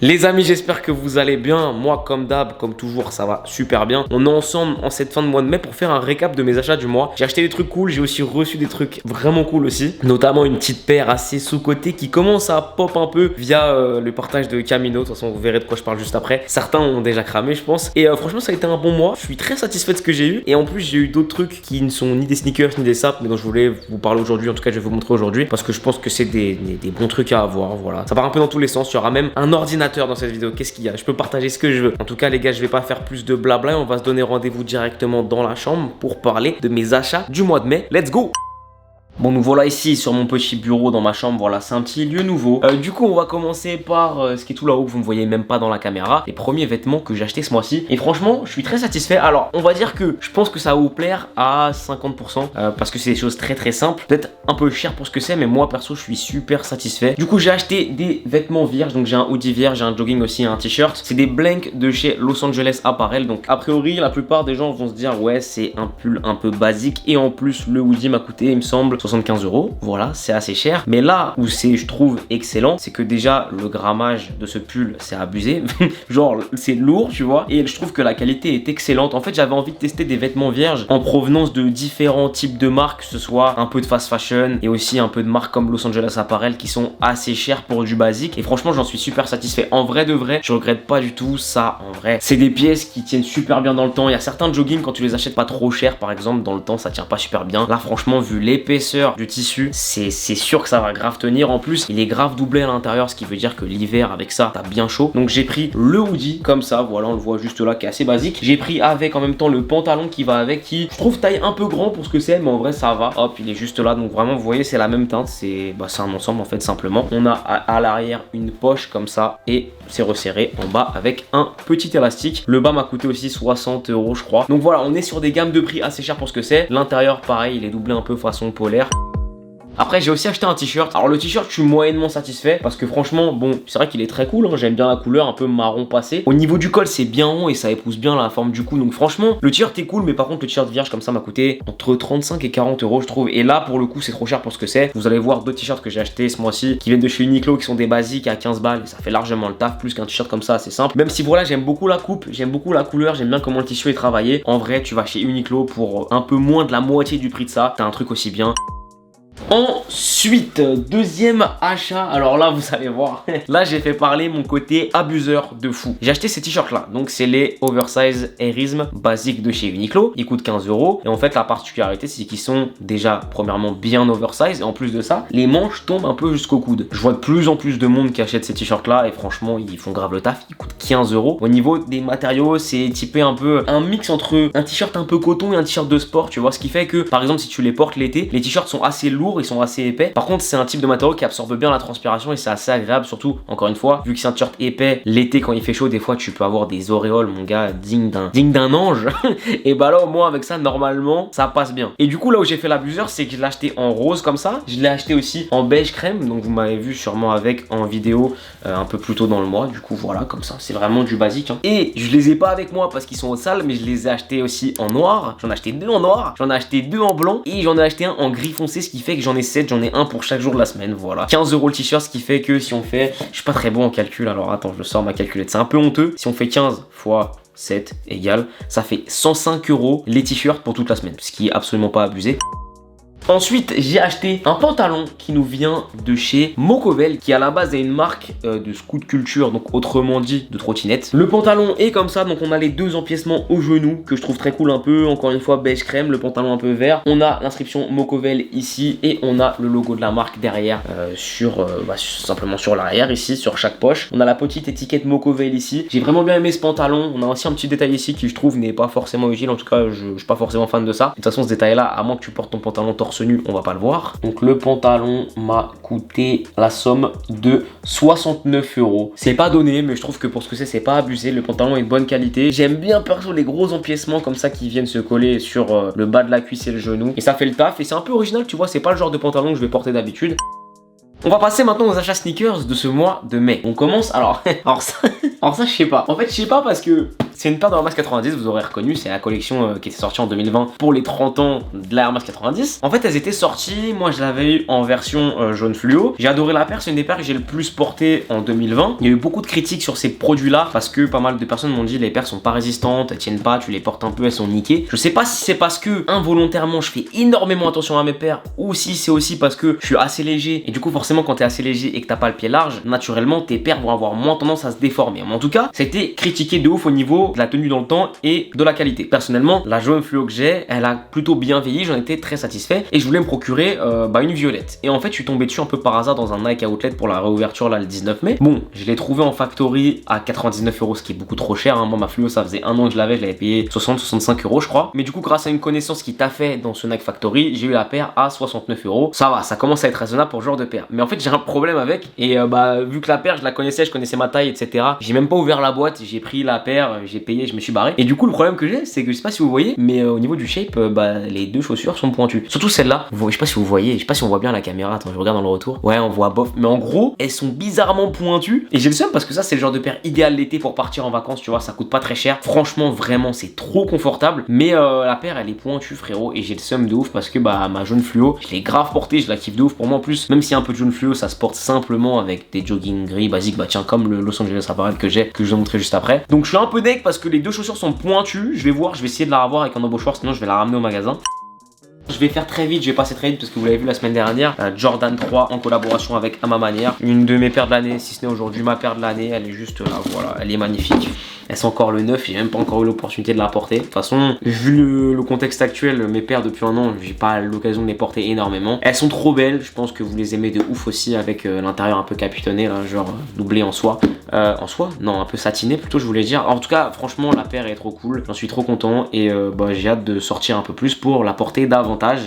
Les amis, j'espère que vous allez bien. Moi, comme d'hab, comme toujours, ça va super bien. On est ensemble en cette fin de mois de mai pour faire un récap de mes achats du mois. J'ai acheté des trucs cool, j'ai aussi reçu des trucs vraiment cool aussi. Notamment une petite paire assez sous-cotée qui commence à pop un peu via le partage de Camino. De toute façon, vous verrez de quoi je parle juste après. Certains ont déjà cramé, je pense. Et franchement, ça a été un bon mois. Je suis très satisfait de ce que j'ai eu. Et en plus, j'ai eu d'autres trucs qui ne sont ni des sneakers ni des sapes, mais dont je voulais vous parler aujourd'hui. En tout cas, je vais vous montrer aujourd'hui parce que je pense que c'est des bons trucs à avoir. Voilà. Ça part un peu dans tous les sens. Il y aura même un ordinateur dans cette vidéo. Qu'est-ce qu'il y a? Je peux partager ce que je veux. En tout cas, les gars, je vais pas faire plus de blabla. On va se donner rendez-vous directement dans la chambre pour parler de mes achats du mois de mai. Let's go! Bon, nous voilà ici sur mon petit bureau dans ma chambre. Voilà, c'est un petit lieu nouveau. Du coup, on va commencer par ce qui est tout là-haut que vous ne voyez même pas dans la caméra. Les premiers vêtements que j'ai achetés ce mois-ci. Et franchement, je suis très satisfait. Alors, on va dire que je pense que ça va vous plaire à 50% parce que c'est des choses très simples. Peut-être un peu cher pour ce que c'est, mais moi perso, je suis super satisfait. Du coup, j'ai acheté des vêtements vierges. Donc, j'ai un hoodie vierge, j'ai un jogging aussi, un t-shirt. C'est des blanks de chez Los Angeles Apparel. Donc, a priori, la plupart des gens vont se dire, ouais, c'est un pull un peu basique. Et en plus, le hoodie m'a coûté, il me semble, 75 €. Voilà, c'est assez cher. Mais là où c'est, je trouve, excellent, c'est que déjà le grammage de ce pull, c'est abusé. Genre, c'est lourd, tu vois. Et je trouve que la qualité est excellente. En fait, j'avais envie de tester des vêtements vierges en provenance de différents types de marques, que ce soit un peu de fast fashion et aussi un peu de marques comme Los Angeles Apparel qui sont assez chères pour du basique. Et franchement, j'en suis super satisfait. En vrai de vrai, je regrette pas du tout ça. En vrai, c'est des pièces qui tiennent super bien dans le temps. Il y a certains jogging quand tu les achètes pas trop cher, par exemple, dans le temps, ça tient pas super bien. Là, franchement, vu l'épaisseur du tissu, c'est sûr que ça va grave tenir. En plus, il est grave doublé à l'intérieur, ce qui veut dire que l'hiver avec ça, t'as bien chaud. Donc j'ai pris le hoodie comme ça, voilà, on le voit juste là, qui est assez basique. J'ai pris avec en même temps le pantalon qui va avec, qui je trouve taille un peu grand pour ce que c'est, mais en vrai ça va. Hop, il est juste là, donc vraiment vous voyez, c'est la même teinte, c'est un ensemble en fait simplement. On a à l'arrière une poche comme ça et c'est resserré en bas avec un petit élastique. Le bas m'a coûté aussi 60 € je crois. Donc voilà, on est sur des gammes de prix assez chères pour ce que c'est. L'intérieur pareil, il est doublé un peu façon polaire. Après j'ai aussi acheté un t-shirt. Alors le t-shirt je suis moyennement satisfait parce que franchement bon c'est vrai qu'il est très cool hein. J'aime bien la couleur un peu marron passé. Au niveau du col c'est bien rond et ça épouse bien la forme du cou. Donc franchement le t-shirt est cool, mais par contre le t-shirt vierge comme ça m'a coûté entre 35 et 40 € je trouve. Et là pour le coup c'est trop cher pour ce que c'est. Vous allez voir d'autres t-shirts que j'ai acheté ce mois-ci qui viennent de chez Uniqlo qui sont des basiques à 15 balles et ça fait largement le taf plus qu'un t-shirt comme ça, c'est simple. Même si voilà j'aime beaucoup la coupe, j'aime beaucoup la couleur, j'aime bien comment le tissu est travaillé. En vrai tu vas chez Uniqlo pour un peu moins de la moitié du prix de ça, t'as un truc aussi bien. Ensuite, deuxième achat, alors là vous allez voir, là j'ai fait parler mon côté abuseur de fou. J'ai acheté ces t-shirts là, donc c'est les Oversize Airism basiques de chez Uniqlo, ils coûtent 15 € et en fait la particularité c'est qu'ils sont déjà premièrement bien oversize et en plus de ça, les manches tombent un peu jusqu'au coude. Je vois de plus en plus de monde qui achète ces t-shirts là et franchement ils font grave le taf, ils coûtent 15 €. Au niveau des matériaux, c'est typé un peu un mix entre un t-shirt un peu coton et un t-shirt de sport, tu vois, ce qui fait que par exemple si tu les portes l'été, les t-shirts sont assez lourds, ils sont assez épais. Par contre, c'est un type de matériau qui absorbe bien la transpiration et c'est assez agréable, surtout, encore une fois, vu que c'est un t-shirt épais, l'été quand il fait chaud, des fois tu peux avoir des auréoles, mon gars, digne d'un ange. Et bah là, au moins, avec ça, normalement, ça passe bien. Et du coup, là où j'ai fait l'abuseur, c'est que je l'ai acheté en rose comme ça. Je l'ai acheté aussi en beige crème, donc vous m'avez vu sûrement avec en vidéo un peu plus tôt dans le mois. Du coup, voilà, comme ça, c'est vraiment du basique. Hein. Et je les ai pas avec moi parce qu'ils sont au sale, mais je les ai achetés aussi en noir. J'en ai acheté 2 en noir, j'en ai acheté 2 en blanc et j'en ai acheté un en gris foncé, ce qui fait que j'en ai 7, j'en ai un pour chaque jour de la semaine, voilà. 15 € le t-shirt, ce qui fait que si on fait, je suis pas très bon en calcul, alors attends, je sors ma calculette, c'est un peu honteux. Si on fait 15 fois 7 égale, ça fait 105 € les t-shirts pour toute la semaine, ce qui est absolument pas abusé. Ensuite, j'ai acheté un pantalon qui nous vient de chez Mocovel, qui à la base est une marque de scout culture, donc autrement dit de trottinette. Le pantalon est comme ça, donc on a les deux empiècements au genou que je trouve très cool un peu, encore une fois beige crème, le pantalon un peu vert. On a l'inscription Mocovel ici et on a le logo de la marque derrière simplement sur l'arrière ici, sur chaque poche. On a la petite étiquette Mocovel ici. J'ai vraiment bien aimé ce pantalon. On a aussi un petit détail ici qui je trouve n'est pas forcément utile, en tout cas je suis pas forcément fan de ça. De toute façon ce détail là, à moins que tu portes ton pantalon torse nu, on va pas le voir. Donc le pantalon m'a coûté la somme de 69 €. C'est pas donné, mais je trouve que pour ce que c'est pas abusé. Le pantalon est de bonne qualité. J'aime bien perso les gros empiècements comme ça qui viennent se coller sur le bas de la cuisse et le genou. Et ça fait le taf et c'est un peu original, tu vois, c'est pas le genre de pantalon que je vais porter d'habitude. On va passer maintenant aux achats sneakers de ce mois de mai. On commence, alors ça je sais pas. En fait je sais pas parce que C'est une paire de Air Max 90, vous aurez reconnu, c'est la collection qui était sortie en 2020 pour les 30 ans de la Air Max 90. En fait, elles étaient sorties, moi je l'avais eu en version jaune fluo. J'ai adoré la paire, c'est une des paires que j'ai le plus portée en 2020. Il y a eu beaucoup de critiques sur ces produits-là parce que pas mal de personnes m'ont dit les paires sont pas résistantes, elles tiennent pas, tu les portes un peu, elles sont niquées. Je sais pas si c'est parce que involontairement je fais énormément attention à mes paires ou si c'est aussi parce que je suis assez léger et du coup forcément quand t'es assez léger et que t'as pas le pied large, naturellement tes paires vont avoir moins tendance à se déformer. Mais en tout cas, c'était critiqué de ouf au niveau de la tenue dans le temps et de la qualité. Personnellement, la jaune fluo que j'ai, elle a plutôt bien vieilli, j'en étais très satisfait et je voulais me procurer une violette. Et en fait, je suis tombé dessus un peu par hasard dans un Nike Outlet pour la réouverture là le 19 mai. Bon, je l'ai trouvé en factory à 99 €, ce qui est beaucoup trop cher. Hein. Moi, ma fluo, ça faisait un an que je l'avais payé 60-65 € je crois. Mais du coup, grâce à une connaissance qui t'a fait dans ce Nike Factory, j'ai eu la paire à 69 €. Ça va, ça commence à être raisonnable pour ce genre de paire. Mais en fait, j'ai un problème avec et vu que la paire, je la connaissais, je connaissais ma taille, etc. J'ai même pas ouvert la boîte, j'ai pris la paire, j'ai payé, je me suis barré. Et du coup, le problème que j'ai, c'est que je sais pas si vous voyez, mais au niveau du shape, les deux chaussures sont pointues. Surtout celle-là. Je sais pas si vous voyez, je sais pas si on voit bien la caméra. Attends, je regarde dans le retour. Ouais, on voit bof. Mais en gros, elles sont bizarrement pointues. Et j'ai le seum parce que ça, c'est le genre de paire idéal l'été pour partir en vacances, tu vois. Ça coûte pas très cher. Franchement, vraiment, c'est trop confortable. Mais la paire, elle est pointue, frérot. Et j'ai le seum de ouf parce que ma jaune fluo, je l'ai grave portée, je la kiffe de ouf. Pour moi, en plus, même s'il y a un peu de jaune fluo, ça se porte simplement avec des jogging gris basiques. Bah tiens, comme le Los Angeles Apparel que je vais vous montrer juste après. Donc je suis un peu deg parce que les deux chaussures sont pointues. Je vais voir, je vais essayer de la revoir avec un embauchoir, sinon je vais la ramener au magasin. Je vais faire très vite, je vais passer très vite parce que vous l'avez vu la semaine dernière, Jordan 3 en collaboration avec À Ma Manière. Une de mes paires de l'année, si ce n'est aujourd'hui ma paire de l'année, elle est juste là, voilà, elle est magnifique. Elle sent encore le neuf, j'ai même pas encore eu l'opportunité de la porter. De toute façon, vu le contexte actuel, mes paires depuis un an, j'ai pas l'occasion de les porter énormément. Elles sont trop belles, je pense que vous les aimez de ouf aussi avec l'intérieur un peu caputonné, là, genre doublé en soie. En soie? Non, un peu satiné plutôt, je voulais dire. En tout cas, franchement, la paire est trop cool, j'en suis trop content et j'ai hâte de sortir un peu plus pour la porter davantage.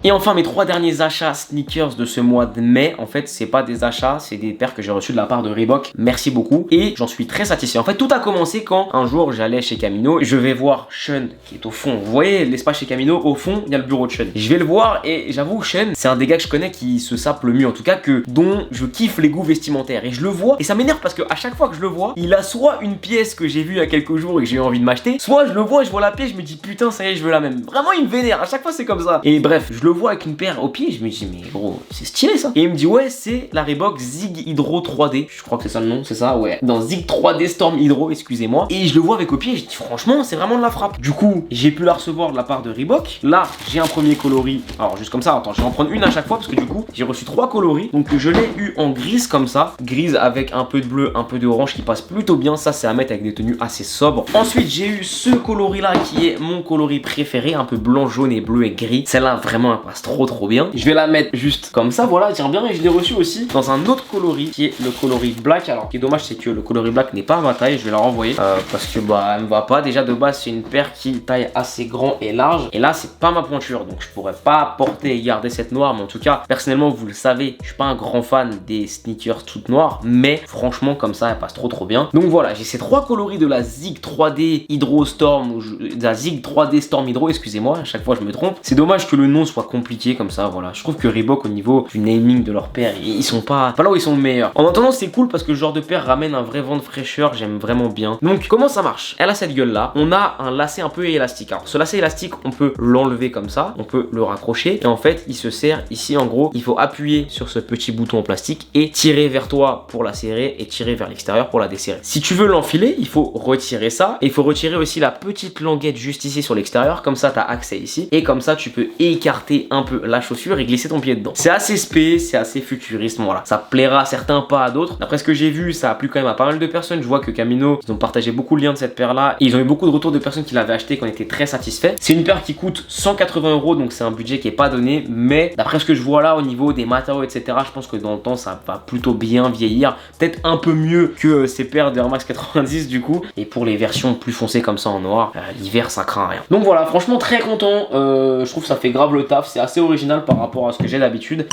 Et enfin, mes 3 derniers achats sneakers de ce mois de mai, en fait, c'est pas des achats, c'est des paires que j'ai reçues de la part de Reebok. Merci beaucoup. Et j'en suis très satisfait. En fait, tout a commencé quand un jour j'allais chez Camino. Je vais voir Sean qui est au fond. Vous voyez l'espace chez Camino, au fond, il y a le bureau de Sean. Je vais le voir et j'avoue, Sean, c'est un des gars que je connais qui se sape le mieux, en tout cas, dont je kiffe les goûts vestimentaires. Et je le vois, et ça m'énerve parce que à chaque fois que je le vois, il a soit une pièce que j'ai vue il y a quelques jours et que j'ai eu envie de m'acheter, soit je le vois, je vois la pièce, je me dis putain, ça y est, je veux la même. Vraiment, il me vénère. À chaque fois, c'est comme ça. Et bref, je le vois avec une paire au pied, je me dis mais gros, c'est stylé ça. Et il me dit ouais, c'est la Reebok Zig Hydro 3D. Je crois que c'est ça le nom, c'est ça, ouais. Dans Zig 3D Storm Hydro, excusez-moi. Et je le vois avec au pied, je dis franchement, c'est vraiment de la frappe. Du coup, j'ai pu la recevoir de la part de Reebok. Là, j'ai un premier coloris. Alors juste comme ça, attends, je vais en prendre une à chaque fois parce que du coup, j'ai reçu 3 coloris. Donc je l'ai eu en grise comme ça, grise avec un peu de bleu, un peu d'orange qui passe plutôt bien. Ça, c'est à mettre avec des tenues assez sobres. Ensuite, j'ai eu ce coloris là qui est mon coloris préféré, un peu blanc, jaune et bleu et gris. Celle-là, vraiment, elle passe trop bien. Je vais la mettre juste comme ça, voilà, tiens bien. Et je l'ai reçu aussi dans un autre coloris qui est le coloris black. Alors, ce qui est dommage, c'est que le coloris black n'est pas à ma taille. Je vais la renvoyer parce que elle me va pas. Déjà de base, c'est une paire qui taille assez grand et large. Et là, c'est pas ma pointure, donc je pourrais pas porter et garder cette noire. Mais en tout cas, personnellement, vous le savez, je suis pas un grand fan des sneakers toutes noires, mais franchement, comme ça, elle passe trop bien. Donc voilà, j'ai ces 3 coloris de la Zig 3D Hydro Storm ou de la Zig 3D Storm Hydro, excusez-moi, à chaque fois je me trompe. C'est dommage que le nom soit compliqué comme ça, voilà. Je trouve que Reebok au niveau du naming de leurs paires, ils sont pas là où ils sont meilleurs. En attendant, c'est cool parce que ce genre de paire ramène un vrai vent de fraîcheur, j'aime vraiment bien. Donc comment ça marche? Elle a cette gueule là, on a un lacet un peu élastique. Alors ce lacet élastique, on peut l'enlever comme ça, on peut le raccrocher et en fait il se serre ici. En gros, il faut appuyer sur ce petit bouton en plastique et tirer vers toi pour la serrer et tirer vers l'extérieur pour la desserrer. Si tu veux l'enfiler, il faut retirer ça et il faut retirer aussi la petite languette juste ici sur l'extérieur, comme ça tu as accès ici et comme ça tu peux écarter un peu la chaussure et glisser ton pied dedans. C'est assez spé, c'est assez futuriste, voilà. Ça plaira à certains, pas à d'autres. D'après ce que j'ai vu, ça a plu quand même à pas mal de personnes. Je vois que Camino, ils ont partagé beaucoup le lien de cette paire là et ils ont eu beaucoup de retours de personnes qui l'avaient acheté, qui ont été très satisfaits. C'est une paire qui coûte 180 €, donc c'est un budget qui est pas donné, mais d'après ce que je vois là au niveau des matériaux etc, je pense que dans le temps ça va plutôt bien vieillir, peut-être un peu mieux que ces paires de Air Max 90 du coup. Et pour les versions plus foncées comme ça en noir, l'hiver ça craint rien. Donc voilà, franchement très content, je trouve que ça fait grave le taf, c'est assez original par rapport à ce que j'ai d'habitude.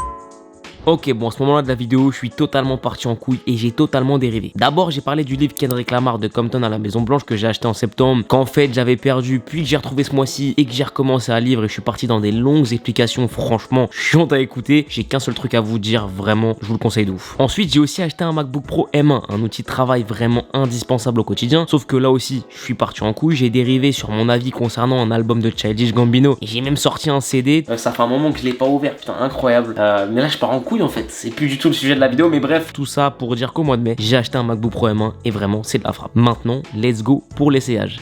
Ok, bon, à ce moment-là de la vidéo, je suis totalement parti en couille et j'ai totalement dérivé. D'abord, j'ai parlé du livre Kendrick Lamar de Compton à la Maison Blanche que j'ai acheté en septembre, qu'en fait j'avais perdu, puis que j'ai retrouvé ce mois-ci et que j'ai recommencé à lire et je suis parti dans des longues explications, franchement, chiantes à écouter. J'ai qu'un seul truc à vous dire, vraiment, je vous le conseille de ouf. Ensuite, j'ai aussi acheté un MacBook Pro M1, un outil de travail vraiment indispensable au quotidien, sauf que là aussi, je suis parti en couille, j'ai dérivé sur mon avis concernant un album de Childish Gambino et j'ai même sorti un CD. Ça fait un moment que je l'ai pas ouvert, putain, incroyable. Mais là, je pars en couille en fait, c'est plus du tout le sujet de la vidéo, mais bref, tout ça pour dire qu'au mois de mai, j'ai acheté un MacBook Pro M1 et vraiment, c'est de la frappe. Maintenant, let's go pour l'essayage.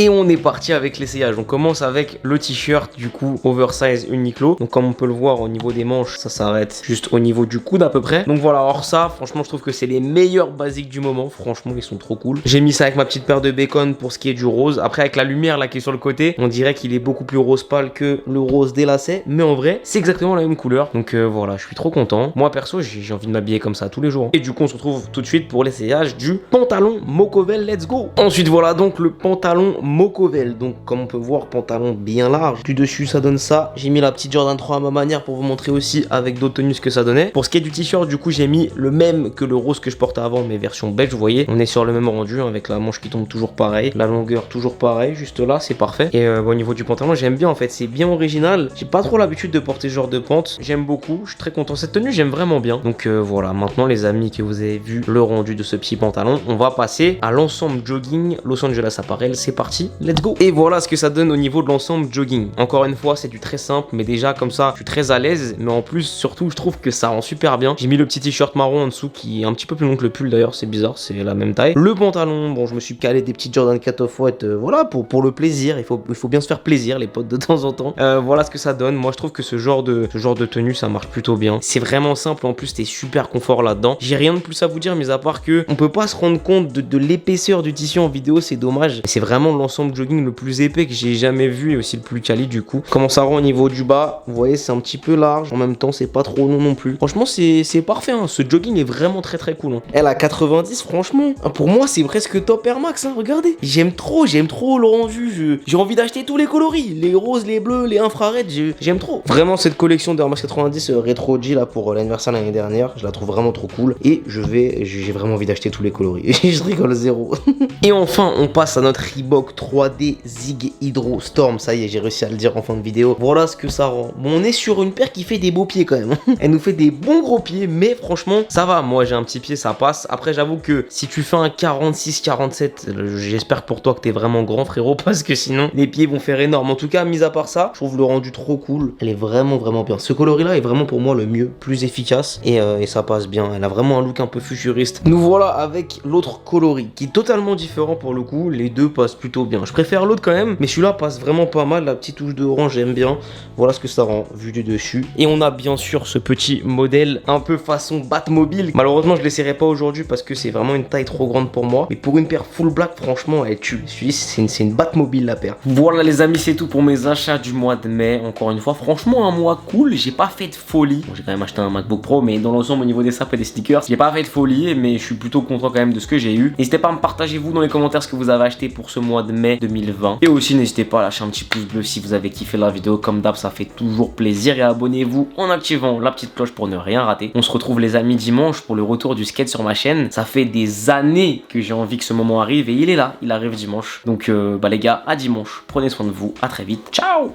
Et on est parti avec l'essayage. On commence avec le t-shirt du coup oversize Uniqlo. Donc comme on peut le voir au niveau des manches, ça s'arrête juste au niveau du coude à peu près. Donc voilà, alors ça, franchement, je trouve que c'est les meilleurs basiques du moment. Franchement, ils sont trop cool. J'ai mis ça avec ma petite paire de bacon pour ce qui est du rose. Après, avec la lumière là qui est sur le côté, on dirait qu'il est beaucoup plus rose pâle que le rose des lacets. Mais en vrai, c'est exactement la même couleur. Donc voilà, je suis trop content. Moi perso, j'ai envie de m'habiller comme ça tous les jours. Et du coup, on se retrouve tout de suite pour l'essayage du pantalon Mocovel. Let's go. Ensuite, voilà donc le pantalon Mocovel, donc comme on peut voir, pantalon bien large. Du dessus ça donne ça. J'ai mis la petite Jordan 3 à ma manière pour vous montrer aussi avec d'autres tenues ce que ça donnait. Pour ce qui est du t-shirt, du coup j'ai mis le même que le rose que je portais avant, mais version beige, vous voyez. On est sur le même rendu avec la manche qui tombe toujours pareil, la longueur toujours pareil, juste là c'est parfait. Et au niveau du pantalon j'aime bien en fait, c'est bien original. J'ai pas trop l'habitude de porter ce genre de pente, j'aime beaucoup, je suis très content. Cette tenue j'aime vraiment bien. Donc voilà, maintenant les amis que vous avez vu le rendu de ce petit pantalon, on va passer à l'ensemble jogging Los Angeles Apparel. C'est parti, let's go. Et voilà ce que ça donne au niveau de l'ensemble jogging. Encore une fois, c'est du très simple, mais déjà comme ça, je suis très à l'aise. Mais en plus, surtout, je trouve que ça rend super bien. J'ai mis le petit t-shirt marron en dessous qui est un petit peu plus long que le pull d'ailleurs, c'est bizarre, c'est la même taille. Le pantalon, bon, je me suis calé des petites Jordan 4 off-white, voilà, pour le plaisir. Il faut bien se faire plaisir, les potes, de temps en temps. Voilà ce que ça donne. Moi, je trouve que ce genre de tenue, ça marche plutôt bien. C'est vraiment simple, en plus, t'es super confort là-dedans. J'ai rien de plus à vous dire, mais à part que on peut pas se rendre compte de l'épaisseur du tissu en vidéo, c'est dommage. C'est vraiment l'ensemble jogging le plus épais que j'ai jamais vu et aussi le plus quali du coup. Comment ça rend au niveau du bas, vous voyez, c'est un petit peu large, en même temps c'est pas trop long non plus. Franchement c'est parfait, hein. Ce jogging est vraiment très cool, hein. Elle a 90, franchement, pour moi c'est presque top Air Max, hein. Regardez, j'aime trop le rendu. J'ai envie d'acheter tous les coloris, les roses, les bleus, les infrareds, j'aime trop. Vraiment cette collection d'Air Max 90 Retro G là pour l'anniversaire l'année dernière, je la trouve vraiment trop cool et j'ai vraiment envie d'acheter tous les coloris. Je rigole zéro. Et enfin on passe à notre Reebok 3D Zig Hydro Storm. Ça y est, j'ai réussi à le dire en fin de vidéo. Voilà ce que ça rend. Bon, on est sur une paire qui fait des beaux pieds quand même. Elle nous fait des bons gros pieds, mais franchement ça va. Moi j'ai un petit pied, ça passe. Après j'avoue que si tu fais un 46-47, j'espère pour toi que t'es vraiment grand frérot, parce que sinon les pieds vont faire énorme. En tout cas, mis à part ça, je trouve le rendu trop cool. Elle est vraiment bien. Ce coloris là est vraiment pour moi le mieux, plus efficace et ça passe bien. Elle a vraiment un look un peu futuriste. Nous voilà avec l'autre coloris qui est totalement différent pour le coup. Les deux passent plutôt bien. Je préfère l'autre quand même, mais celui-là passe vraiment pas mal. La petite touche d'orange, j'aime bien. Voilà ce que ça rend vu du dessus. Et on a bien sûr ce petit modèle un peu façon Batmobile. Malheureusement je l'essaierai pas aujourd'hui parce que c'est vraiment une taille trop grande pour moi, mais pour une paire full black, franchement elle tue. C'est une Batmobile la paire. Voilà les amis, c'est tout pour mes achats du mois de mai. Encore une fois, franchement un mois cool. J'ai pas fait de folie. Bon, j'ai quand même acheté un MacBook Pro, mais dans l'ensemble au niveau des sapes et des stickers, j'ai pas fait de folie, mais je suis plutôt content quand même de ce que j'ai eu. N'hésitez pas à me partager vous dans les commentaires ce que vous avez acheté pour ce mois de mai 2020. Et aussi n'hésitez pas à lâcher un petit pouce bleu si vous avez kiffé la vidéo. Comme d'hab, ça fait toujours plaisir. Et abonnez-vous en activant la petite cloche pour ne rien rater. On se retrouve les amis dimanche pour le retour du skate sur ma chaîne. Ça fait des années que j'ai envie que ce moment arrive et il est là, il arrive dimanche. Donc bah les gars, à dimanche. Prenez soin de vous, à très vite. Ciao.